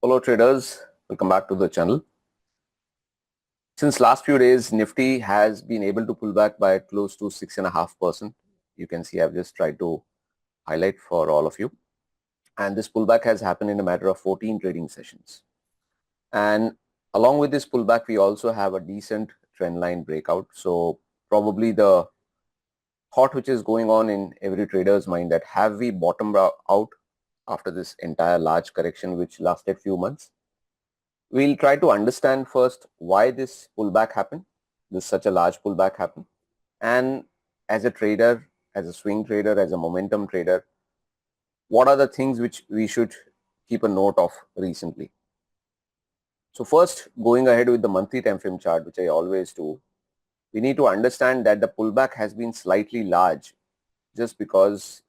Hello traders, welcome back to the channel. Since last few days, Nifty has been able to pull back by close to 6.5%. You can see I've just tried to highlight for all of you. And this pullback has happened in a matter of 14 trading sessions. And along with this pullback, we also have a decent trend line breakout. So probably the thought which is going on in every trader's mind that have we bottomed out after this entire large correction which lasted few months? We'll try to understand first why this pullback happened, this such a large pullback happened. And as a trader, as a swing trader, as a momentum trader, what are the things which we should keep a note of recently? So first, going ahead with the monthly time frame chart, which I always do, we need to understand that the pullback has been slightly large just because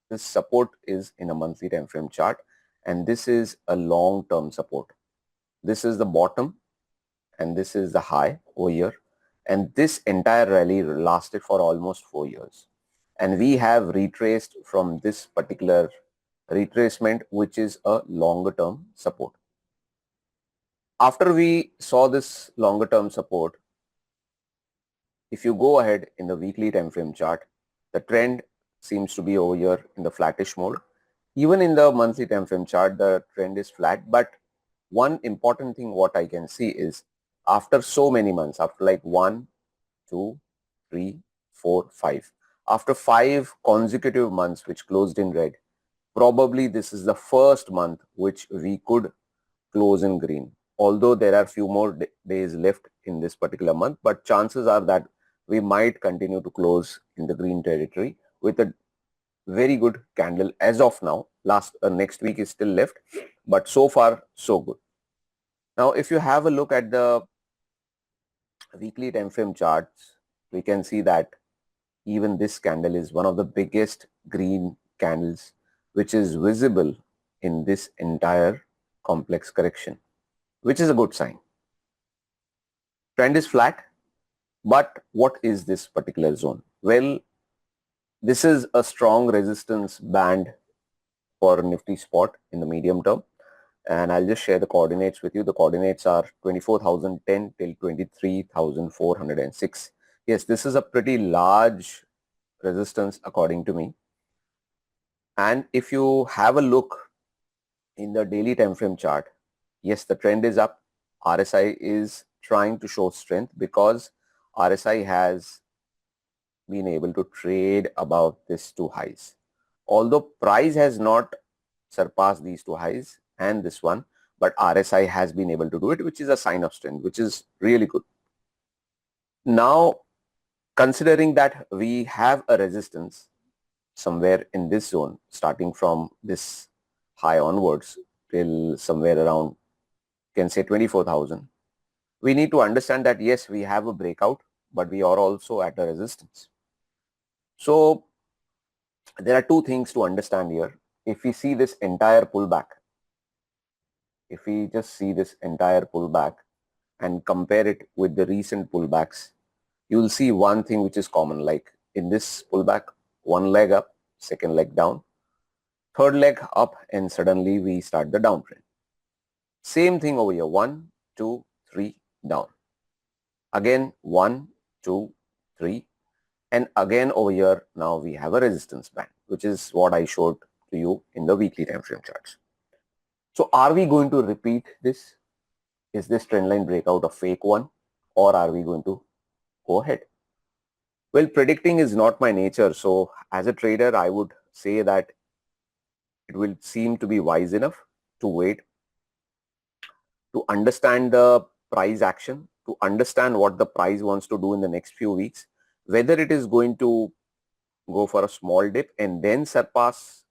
this support is in a monthly time frame chart and this is a long-term support. This is the bottom and this is the high over here, and this entire rally lasted for almost 4 years, and we have retraced from this particular retracement, which is a longer term support. After we saw this longer term support, if you go ahead in the weekly time frame chart, the trend seems to be over here in the flattish mode. Even in the monthly time frame chart, the trend is flat, but one important thing what I can see is after so many months, after like 1, 2, 3, 4, 5, after 5 consecutive months which closed in red, probably this is the first month which we could close in green. Although there are few more days left in this particular month, but chances are that we might continue to close in the green territory with a very good candle as of now. Next week is still left, but so far so good. Now, if you have a look at the weekly time frame charts, we can see that even this candle is one of the biggest green candles which is visible in this entire complex correction, which is a good sign. Trend is flat, but what is this particular zone? Well, this is a strong resistance band for Nifty spot in the medium term. And I'll just share the coordinates with you. The coordinates are 24,010 till 23,406. Yes, this is a pretty large resistance according to me. And if you have a look in the daily time frame chart, yes, the trend is up. RSI is trying to show strength because RSI has been able to trade above these two highs. Although price has not surpassed these two highs and this one, but RSI has been able to do it, which is a sign of strength, which is really good. Now, considering that we have a resistance somewhere in this zone, starting from this high onwards till somewhere around, you can say 24,000, we need to understand that yes, we have a breakout, but we are also at a resistance. So there are two things to understand here. If we see this entire pullback, if we just see this entire pullback and compare it with the recent pullbacks, you will see one thing which is common, like in this pullback, one leg up, second leg down, third leg up, and suddenly we start the downtrend. Same thing over here, 1, 2, 3, down. Again, 1, 2, 3, and again over here, now we have a resistance band, which is what I showed to you in the weekly time frame charts. So are we going to repeat this? Is this trend line breakout a fake one, or are we going to go ahead? Well, predicting is not my nature. So as a trader, I would say that it will seem to be wise enough to wait, to understand the price action, to understand what the price wants to do in the next few weeks, whether it is going to go for a small dip and then surpass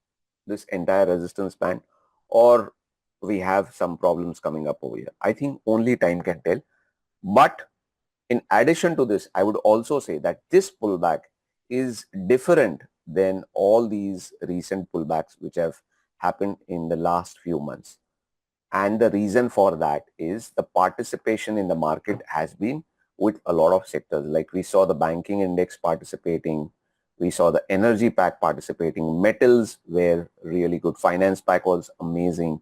this entire resistance band, or we have some problems coming up over here. I think only time can tell. But in addition to this, I would also say that this pullback is different than all these recent pullbacks which have happened in the last few months. And the reason for that is the participation in the market has been with a lot of sectors. Like we saw the banking index participating, we saw the energy pack participating, metals were really good, finance pack was amazing.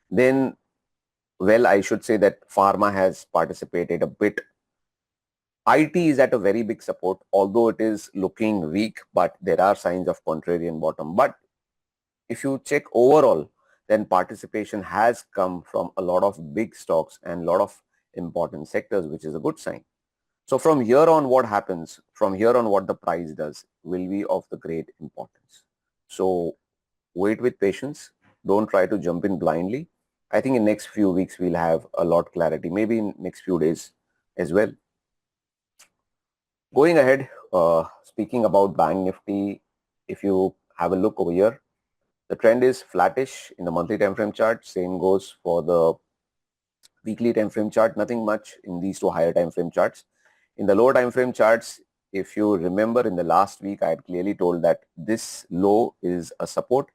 Then well, I should say that pharma has participated a bit. IT is at a very big support, although it is looking weak, but there are signs of contrarian bottom. But if you check overall, then participation has come from a lot of big stocks and a lot of important sectors, which is a good sign. So from here on, what happens? From here on, what the price does will be of the great importance. So wait with patience. Don't try to jump in blindly. I think in next few weeks, we'll have a lot clarity, maybe in next few days as well. Going ahead, speaking about Bank Nifty, if you have a look over here, the trend is flattish in the monthly time frame chart. Same goes for the weekly time frame chart. Nothing much in these two higher time frame charts. In the lower time frame charts, if you remember in the last week, I had clearly told that this low is a support.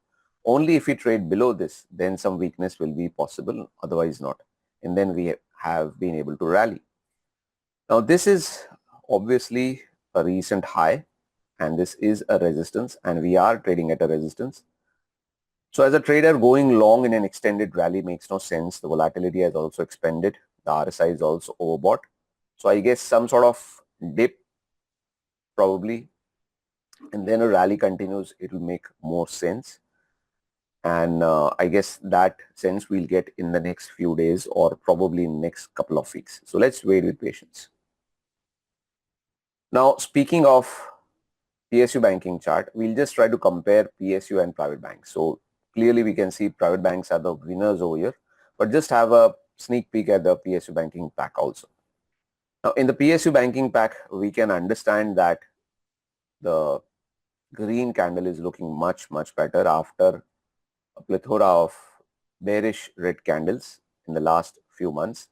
Only if we trade below this, then some weakness will be possible, otherwise not. And then we have been able to rally. Now this is obviously a recent high and this is a resistance and we are trading at a resistance. So as a trader, going long in an extended rally makes no sense. The volatility has also expanded. The RSI is also overbought. So I guess some sort of dip probably, and then a rally continues, it will make more sense. And I guess that sense we'll get in the next few days or probably in the next couple of weeks. So let's wait with patience. Now, speaking of PSU banking chart, we'll just try to compare PSU and private banks. So clearly we can see private banks are the winners over here, but just have a sneak peek at the PSU banking pack also. Now in the PSU banking pack, we can understand that the green candle is looking much better after a plethora of bearish red candles in the last few months.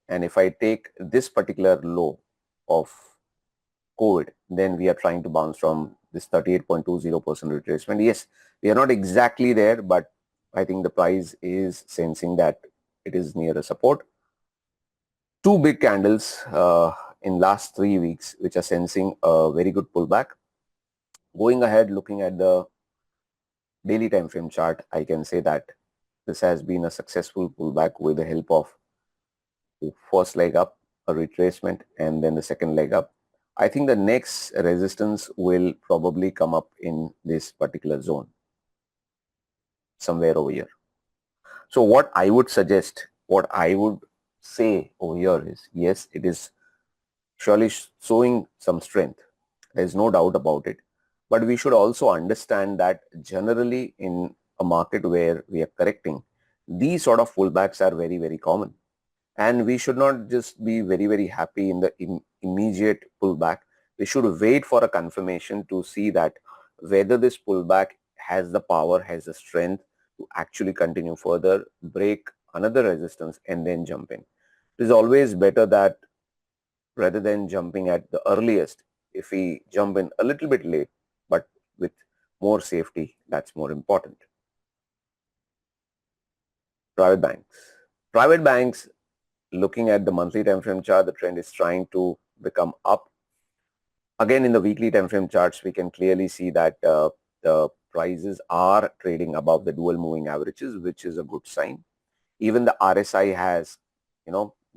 And if I take this particular low of COVID, then we are trying to bounce from this 38.20% retracement. Yes, we are not exactly there, but I think the price is sensing that it is near a support. Two big candles in last 3 weeks, which are sensing a very good pullback. Going ahead, looking at the daily time frame chart, I can say that this has been a successful pullback with the help of the first leg up, a retracement, and then the second leg up. I think the next resistance will probably come up in this particular zone, somewhere over here. So what I would suggest, what I would say over here is, yes, it is surely showing some strength. There is no doubt about it. But we should also understand that generally in a market where we are correcting, these sort of pullbacks are very common. And we should not just be very happy in the immediate pullback. We should wait for a confirmation to see that whether this pullback has the power, has the strength to actually continue further, break another resistance and then jump in. It is always better that rather than jumping at the earliest, if we jump in a little bit late, but with more safety, that's more important. Private banks. Private banks, looking at the monthly time frame chart, the trend is trying to become up. Again, in the weekly time frame charts, we can clearly see that the prices are trading above the dual moving averages, which is a good sign. Even the RSI has,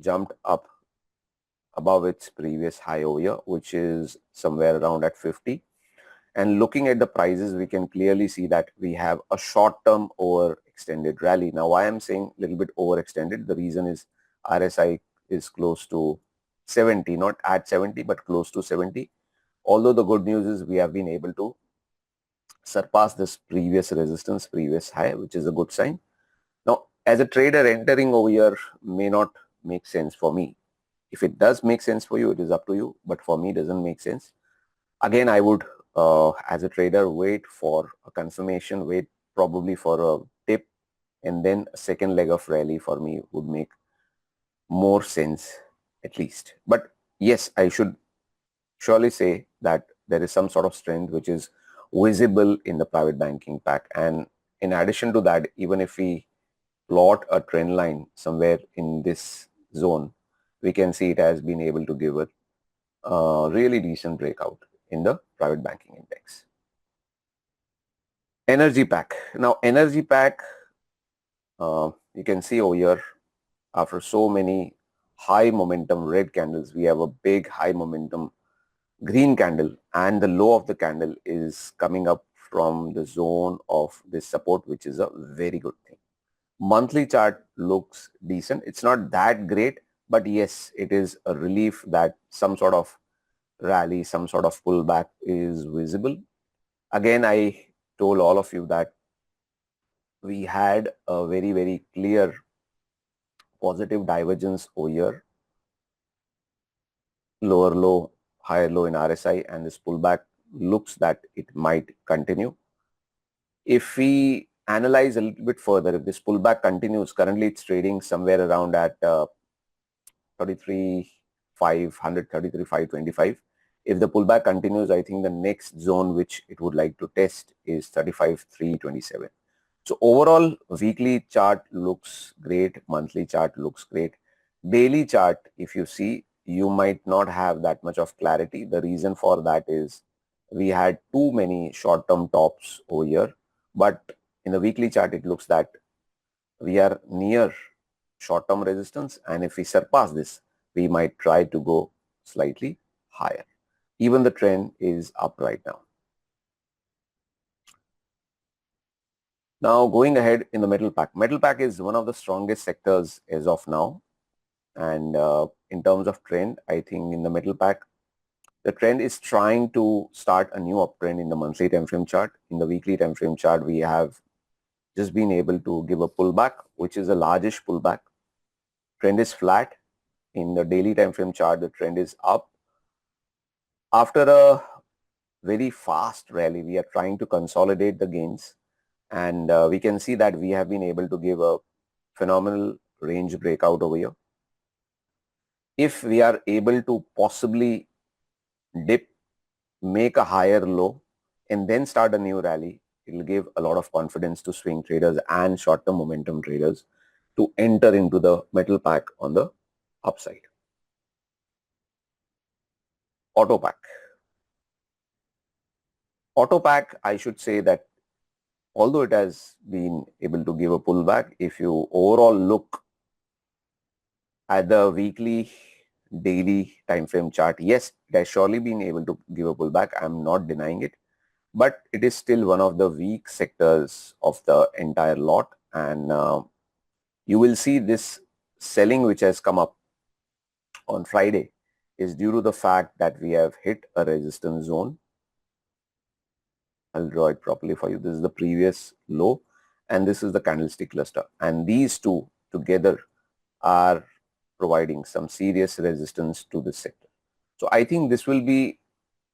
jumped up above its previous high over here, which is somewhere around at 50. And looking at the prices, we can clearly see that we have a short-term overextended rally. Now, why I'm saying a little bit overextended, the reason is RSI is close to 70, not at 70, but close to 70. Although the good news is we have been able to surpass this previous resistance, previous high, which is a good sign. Now, as a trader, entering over here may not make sense for me. If it does make sense for you, it is up to you. But for me, it doesn't make sense. Again, I would, as a trader, wait for a confirmation, wait probably for a dip, and then a second leg of rally for me would make more sense at least. But yes, I should surely say that there is some sort of strength which is visible in the private banking pack. And in addition to that, even if we plot a trend line somewhere in this zone, we can see it has been able to give a really decent breakout in the private banking index. Energy pack. Now, energy pack, you can see over here, After so many high momentum red candles, we have a big high momentum green candle, and the low of the candle is coming up from the zone of this support, which is a very good thing. Monthly chart looks decent. It's not that great, but yes, it is a relief that some sort of rally, some sort of pullback is visible. Again, I told all of you that we had a very, very clear positive divergence over here, lower low, higher low in RSI, and this pullback looks that it might continue. If we analyze a little bit further, if this pullback continues, currently it's trading somewhere around at 33,500, 33,525. If the pullback continues, I think the next zone which it would like to test is 35,327. So overall, weekly chart looks great, monthly chart looks great. Daily chart, if you see, you might not have that much of clarity. The reason for that is we had too many short-term tops over here, but in the weekly chart, it looks that we are near short-term resistance, and if we surpass this, we might try to go slightly higher. Even the trend is up right now. Now going ahead in the metal pack. Metal pack is one of the strongest sectors as of now, and in terms of trend, I think in the metal pack, the trend is trying to start a new uptrend in the monthly time frame chart. In the weekly time frame chart, we have just been able to give a pullback, which is a largest pullback. Trend is flat. In the daily time frame chart, the trend is up. After a very fast rally, we are trying to consolidate the gains, and we can see that we have been able to give a phenomenal range breakout over here. If we are able to possibly dip, make a higher low, and then start a new rally, it will give a lot of confidence to swing traders and short-term momentum traders to enter into the metal pack on the upside. Auto pack. Auto pack, I should say that although it has been able to give a pullback, if you overall look at the weekly, daily time frame chart, yes, it has surely been able to give a pullback. I'm not denying it, but it is still one of the weak sectors of the entire lot, and you will see this selling which has come up on Friday is due to the fact that we have hit a resistance zone. I'll draw it properly for you. This is the previous low, and this is the candlestick cluster, and these two together are providing some serious resistance to this sector. So I think this will be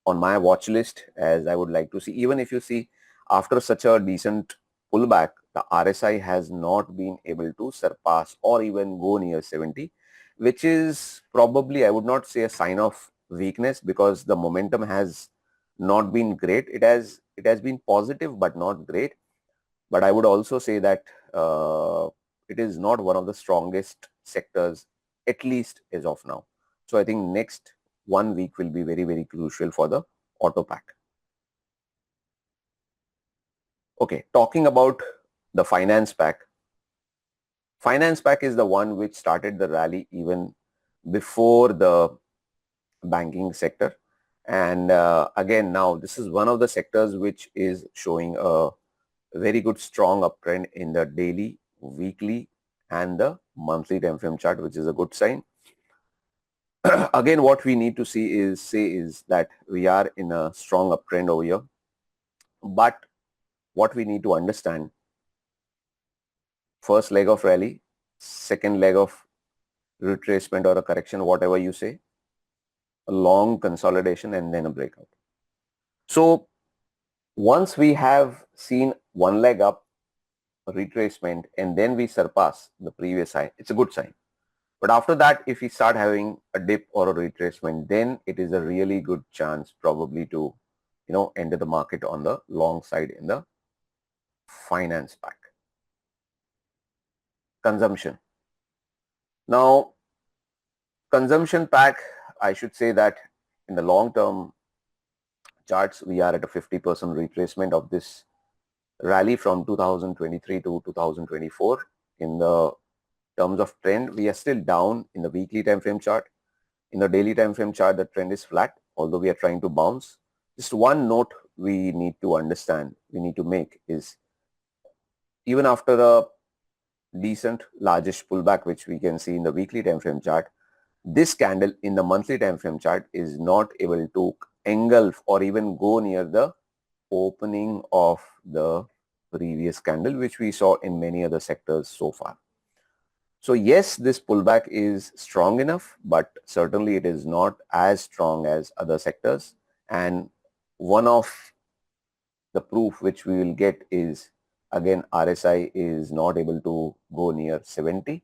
on my watch list, as I would like to see. Even if you see after such a decent pullback, the RSI has not been able to surpass or even go near 70, which is probably, I would not say a sign of weakness, because the momentum has not been great. It has been positive but not great. But I would also say that it is not one of the strongest sectors, at least as of now. So I think next 1 week will be very, very crucial for the auto pack. Okay, talking about the finance pack. Finance pack is the one which started the rally even before the banking sector. And again, now this is one of the sectors which is showing a very good strong uptrend in the daily, weekly, and the monthly time frame chart, which is a good sign. Again, what we need to see is that we are in a strong uptrend over here. But what we need to understand, first leg of rally, second leg of retracement or a correction, whatever you say, a long consolidation, and then a breakout. So once we have seen one leg up, a retracement, and then we surpass the previous high, it's a good sign. But after that, if we start having a dip or a retracement, then it is a really good chance probably to, enter the market on the long side in the finance pack. Consumption. Now, consumption pack, I should say that in the long term charts, we are at a 50% retracement of this rally from 2023 to 2024. In the terms of trend, we are still down in the weekly time frame chart. In the daily time frame chart, the trend is flat, although we are trying to bounce. Just one note we need to understand, we need to make is even after a decent largest pullback, which we can see in the weekly time frame chart, this candle in the monthly time frame chart is not able to engulf or even go near the opening of the previous candle, which we saw in many other sectors so far. So yes, this pullback is strong enough, but certainly it is not as strong as other sectors. And one of the proof which we will get is, again, RSI is not able to go near 70,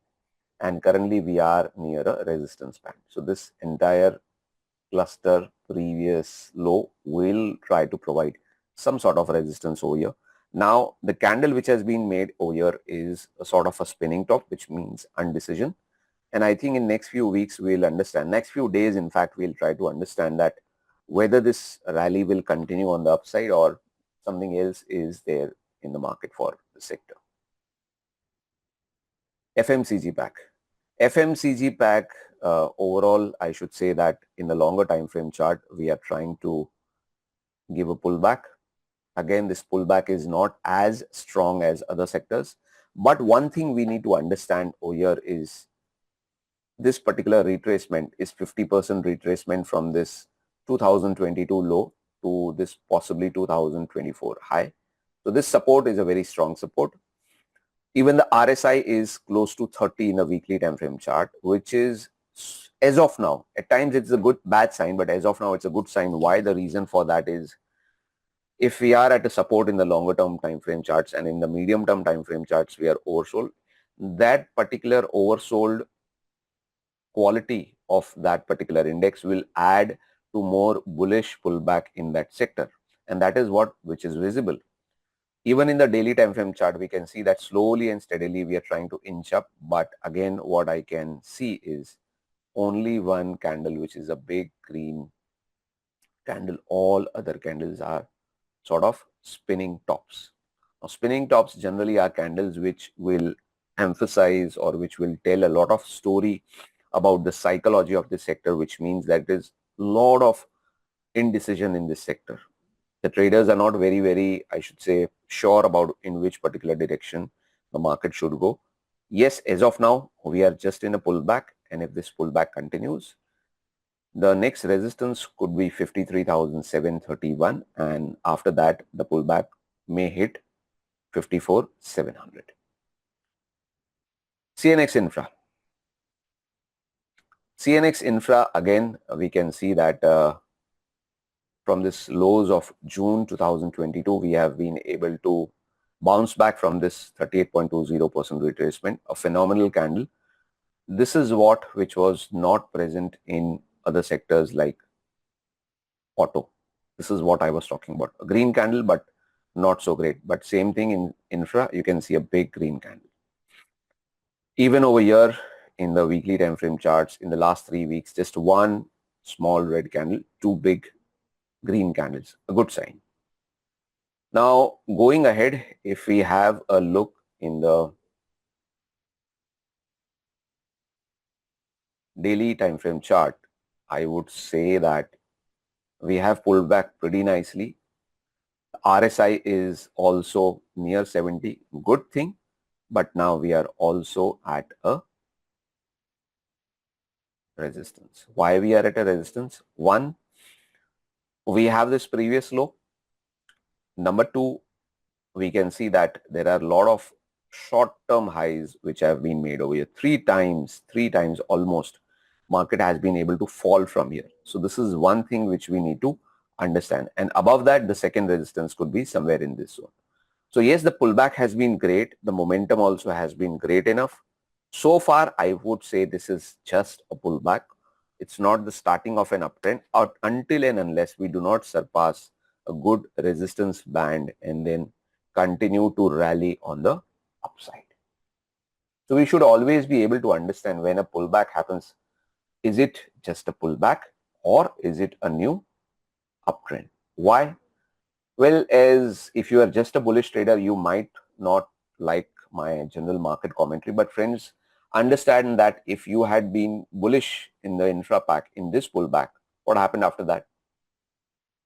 and currently we are near a resistance band. So this entire cluster previous low will try to provide some sort of resistance over here. Now the candle which has been made over here is a sort of a spinning top, which means undecision. And I think in next few weeks we'll understand, next few days in fact, we'll try to understand that whether this rally will continue on the upside or something else is there in the market for the sector. FMCG pack. FMCG pack, overall, I should say that in the longer time frame chart, we are trying to give a pullback. Again, this pullback is not as strong as other sectors. But one thing we need to understand over here is this particular retracement is 50% retracement from this 2022 low to this possibly 2024 high. So this support is a very strong support. Even the RSI is close to 30 in a weekly time frame chart, which is, as of now, at times it's a bad sign, but as of now it's a good sign. Why? The reason for that is, if we are at a support in the longer term time frame charts and in the medium term time frame charts we are oversold, that particular oversold quality of that particular index will add to more bullish pullback in that sector, and that is which is visible. Even in the daily time frame chart, we can see that slowly and steadily we are trying to inch up. But again, what I can see is only one candle, which is a big green candle. All other candles are sort of spinning tops. Now, spinning tops generally are candles which will emphasize or which will tell a lot of story about the psychology of this sector, which means that there is a lot of indecision in this sector. The traders are not very, I should say, sure about in which particular direction the market should go. Yes, as of now, we are just in a pullback, and if this pullback continues, the next resistance could be 53,731, and after that, the pullback may hit 54,700. CNX Infra. CNX Infra, again, we can see that from this lows of June 2022, we have been able to bounce back from this 38.20% retracement, a phenomenal candle. This is which was not present in other sectors like auto. This is what I was talking about. A green candle, but not so great. But same thing in infra, you can see a big green candle. Even over here in the weekly time frame charts, in the last 3 weeks, just one small red candle, two big green candles, a good sign. Now going ahead, if we have a look in the daily time frame chart, I would say that we have pulled back pretty nicely. RSI is also near 70, good thing, but now we are also at a resistance. Why we are at a resistance? One, we have this previous low. Number two, we can see that there are a lot of short-term highs which have been made over here. Three times almost, market has been able to fall from here. So this is one thing which we need to understand. And above that, the second resistance could be somewhere in this zone. So yes, the pullback has been great. The momentum also has been great enough. So far, I would say this is just a pullback. It's not the starting of an uptrend, or until and unless we do not surpass a good resistance band and then continue to rally on the upside. So we should always be able to understand when a pullback happens, is it just a pullback or is it a new uptrend? Why? Well, as if you are just a bullish trader, you might not like my general market commentary, but friends, understand that if you had been bullish in the infra pack in this pullback, what happened after that?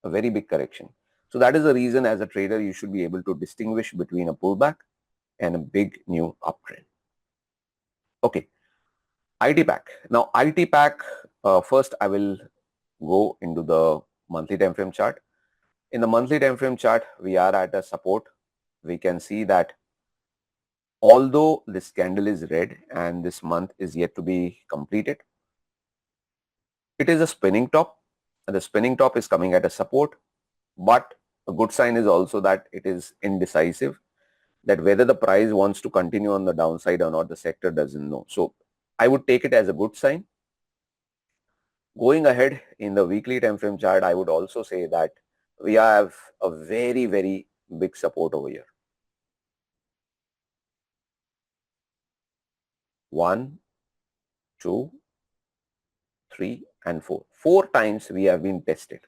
A very big correction. So that is the reason as a trader you should be able to distinguish between a pullback and a big new uptrend. Okay, IT pack. Now IT pack, first I will go into the monthly time frame chart. In the monthly time frame chart, we are at a support. We can see that although this candle is red and this month is yet to be completed, it is a spinning top, and the spinning top is coming at a support, but a good sign is also that it is indecisive, that whether the price wants to continue on the downside or not, the sector doesn't know. So I would take it as a good sign. Going ahead in the weekly time frame chart, I would also say that we have a very, very big support over here. 1, 2, 3 and 4. 4 times we have been tested.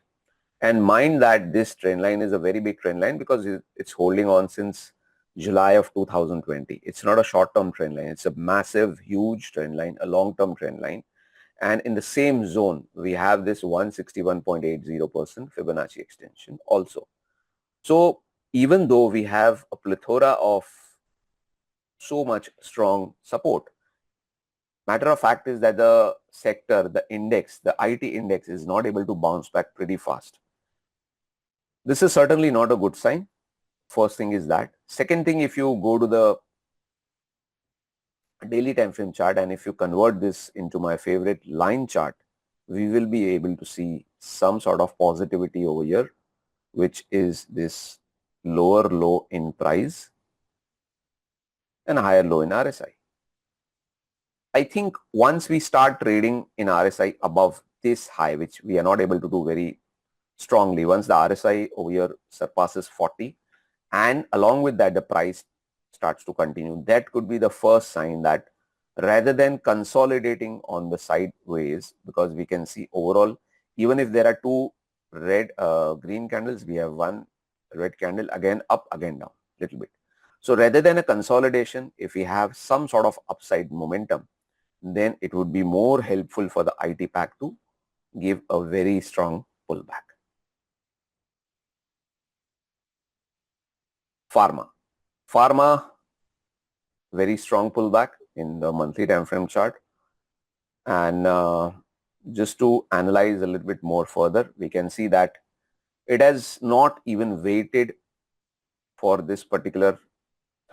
And mind that this trend line is a very big trend line because it's holding on since July of 2020. It's not a short-term trend line. It's a massive, huge trend line, a long-term trend line. And in the same zone, we have this 161.80% Fibonacci extension also. So even though we have a plethora of so much strong support, matter of fact is that the sector, the index, the IT index is not able to bounce back pretty fast. This is certainly not a good sign. First thing is that. Second thing, if you go to the daily time frame chart and if you convert this into my favorite line chart, we will be able to see some sort of positivity over here, which is this lower low in price and a higher low in RSI. I think once we start trading in RSI above this high, which we are not able to do very strongly, once the RSI over here surpasses 40 and along with that the price starts to continue, that could be the first sign that rather than consolidating on the sideways, because we can see overall, even if there are two red green candles, we have one red candle, again up, again down little bit. So rather than a consolidation, if we have some sort of upside momentum, then it would be more helpful for the IT pack to give a very strong pullback. Pharma, very strong pullback in the monthly time frame chart. And just to analyze a little bit more further, we can see that it has not even waited for this particular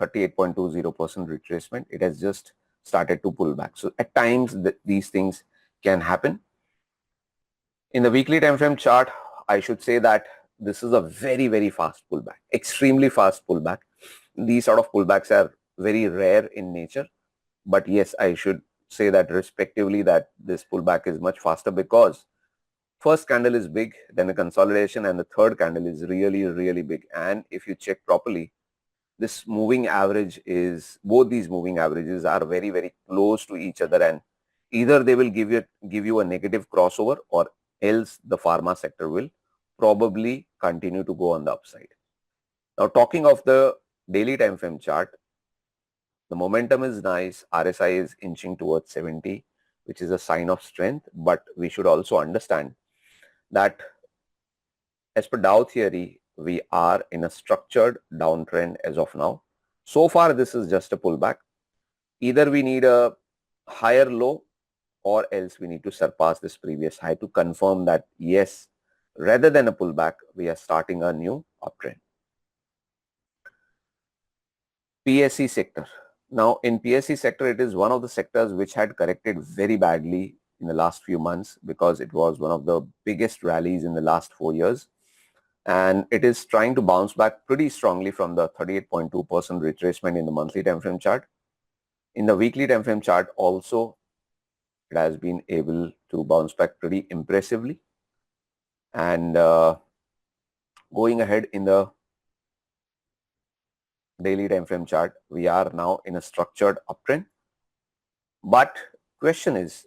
38.20% retracement. It has just started to pull back. So at times these things can happen. In the weekly time frame chart, I should say that this is a very, very fast pullback, extremely fast pullback. These sort of pullbacks are very rare in nature. But yes, I should say that respectively that this pullback is much faster because first candle is big, then a consolidation, and the third candle is really, really big. And if you check properly, this moving average is, both these moving averages are very, very close to each other, and either they will give you a negative crossover or else the pharma sector will probably continue to go on the upside. Now talking of the daily time frame chart, the momentum is nice. RSI is inching towards 70, which is a sign of strength. But we should also understand that as per Dow theory, we are in a structured downtrend as of now. So far, this is just a pullback. Either we need a higher low or else we need to surpass this previous high to confirm that yes, rather than a pullback, we are starting a new uptrend. PSE sector. Now in PSE sector, it is one of the sectors which had corrected very badly in the last few months because it was one of the biggest rallies in the last 4 years. And it is trying to bounce back pretty strongly from the 38.2% retracement in the monthly time frame chart. In the weekly time frame chart also, it has been able to bounce back pretty impressively. And going ahead in the daily time frame chart, we are now in a structured uptrend. But question is,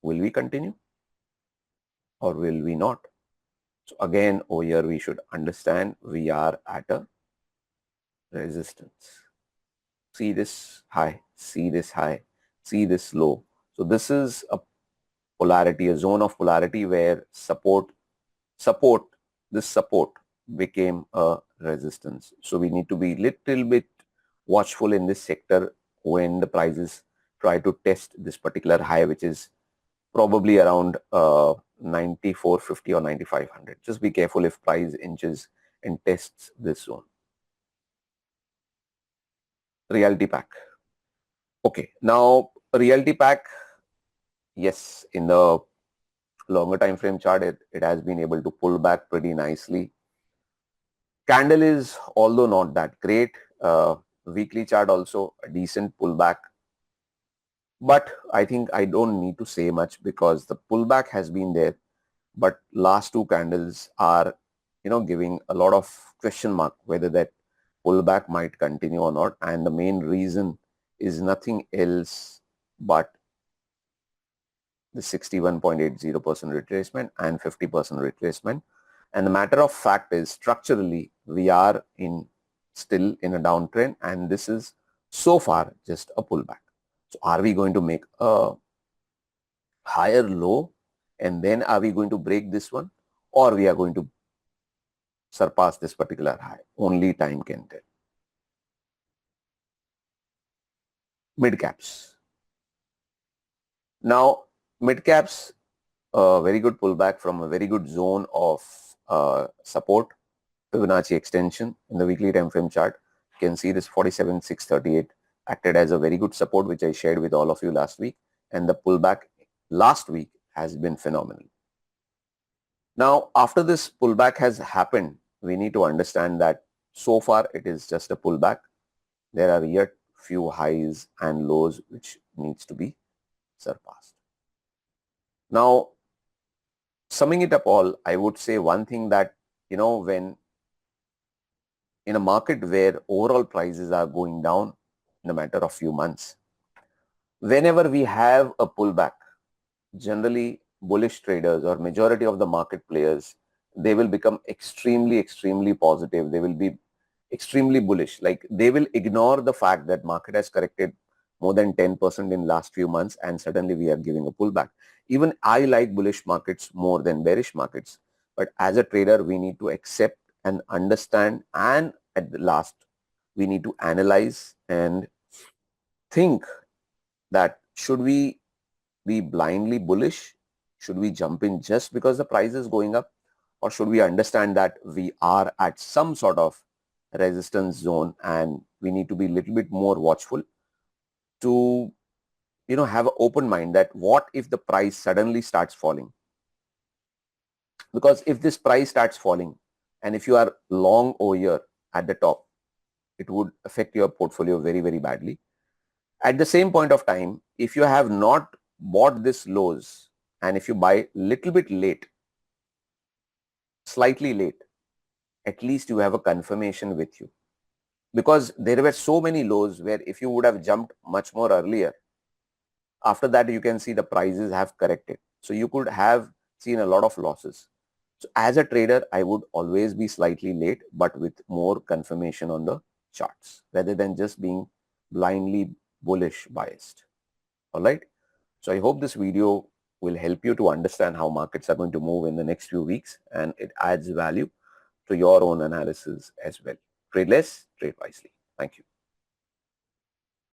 will we continue or will we not? So again, over here we should understand we are at a resistance. See this high, see this high. see this low. So this is a polarity, a zone of polarity where this support became a resistance. So we need to be little bit watchful in this sector when the prices try to test this particular high, which is probably around 9450 or 9500. Just be careful if price inches and tests this zone. Realty pack. Okay, now realty pack, yes, in the longer time frame chart, it has been able to pull back pretty nicely. Candle is although not that great. Weekly chart also a decent pullback. But I think I don't need to say much because the pullback has been there. But last two candles are, giving a lot of question mark whether that pullback might continue or not. And the main reason is nothing else but the 61.80% retracement and 50% retracement. And the matter of fact is structurally we are still in a downtrend, and this is so far just a pullback. So are we going to make a higher low and then are we going to break this one, or we are going to surpass this particular high? Only time can tell. Midcaps. Now midcaps, a very good pullback from a very good zone of support. Fibonacci extension in the weekly time frame chart. You can see this 47,638 acted as a very good support, which I shared with all of you last week, and the pullback last week has been phenomenal. Now after this pullback has happened, we need to understand that so far it is just a pullback. There are yet few highs and lows which needs to be surpassed. Now summing it up all, I would say one thing that, when in a market where overall prices are going down in a matter of few months, whenever we have a pullback, generally bullish traders or majority of the market players, they will become extremely positive. They will be extremely bullish. Like they will ignore the fact that market has corrected more than 10% in last few months and suddenly we are giving a pullback. Even I like bullish markets more than bearish markets. But as a trader, we need to accept and understand, and at the last, we need to analyze and think that should we be blindly bullish? Should we jump in just because the price is going up? Or should we understand that we are at some sort of resistance zone and we need to be a little bit more watchful to, have an open mind that what if the price suddenly starts falling? Because if this price starts falling and if you are long over here at the top, it would affect your portfolio very badly. At the same point of time, if you have not bought this lows and if you buy little bit late, slightly late, at least you have a confirmation with you. Because there were so many lows where if you would have jumped much more earlier, after that you can see the prices have corrected. So you could have seen a lot of losses. So as a trader, I would always be slightly late, but with more confirmation on the charts rather than just being blindly bullish biased. All right. So I hope this video will help you to understand how markets are going to move in the next few weeks, and it adds value to your own analysis as well. Trade less, trade wisely. Thank you.